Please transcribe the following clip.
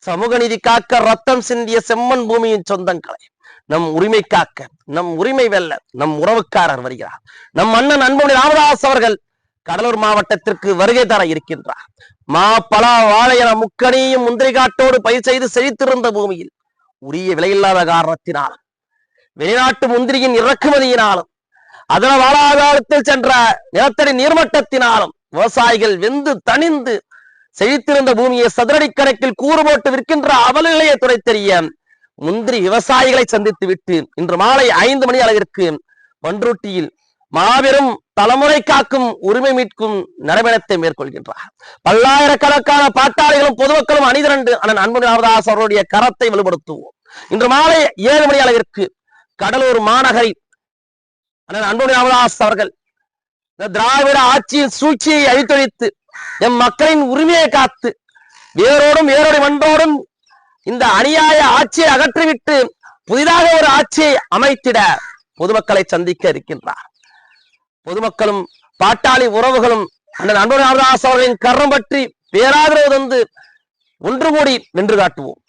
சமூக நீதி காக்க ரத்தம் சிந்திய செம்மன் பூமியின் சொந்தங்களை, நம் உரிமை காக்க, நம் உரிமை வெல்ல நம் உறவுக்காரர் வருகிறார். நம் அண்ணன் அன்புமணி ராமதாஸ் அவர்கள் கடலூர் மாவட்டத்திற்கு வருகை தர இருக்கின்றார். மா, பலா, வாழை என முக்கணியும் முந்திரி காட்டோடு பயிர் செய்து செழித்திருந்த பூமியில் உரிய விலையில்லாத காரணத்தினாலும், வெளிநாட்டு முந்திரியின் இறக்குமதியினாலும், அதன வாழாதாரத்தில் சென்ற நிலத்தடி நீர்மட்டத்தினாலும் விவசாயிகள் வெந்து தணிந்து செழித்திருந்த பூமியை சதுரடி கணக்கில் கூறு போட்டு விற்கின்ற அவலநிலையை துடைத்தெறிய முந்திரி விவசாயிகளை சந்தித்து விட்டு இன்று மாலை 5 மணி அளவிற்கு பன்ருட்டியில் மாபெரும் தலைமுறை காக்கும் உரிமை மீட்கும் நடைபயணத்தை மேற்கொள்கின்றார். பல்லாயிரக்கணக்கான பாட்டாளிகளும் பொதுமக்களும் அணிதிரண்டு அண்ணன் அன்புமணி ராமதாஸ் அவருடைய கரத்தை வலுப்படுத்துவோம். இன்று மாலை 7 மணி அளவிற்கு கடலூர் மாநகரில் அண்ணன் அன்புமணி ராமதாஸ் அவர்கள் திராவிட ஆட்சியின் சூழ்ச்சியை அழித்தொழித்து எம் மக்களின் உரிமையை காத்து வேரோடும் வேரோடு மன்றோடும் இந்த அநியாய ஆட்சியை அகற்றிவிட்டு புதிதாக ஒரு ஆட்சியை அமைத்திட பொதுமக்களை சந்திக்க இருக்கின்றார். பொதுமக்களும் பாட்டாளி உறவுகளும் அண்ணன் அன்புமணி ராமதாஸ் அவர்களின் கரம் பற்றி பேராதரவு தந்து ஒன்று கூடி வென்று காட்டுவோம்.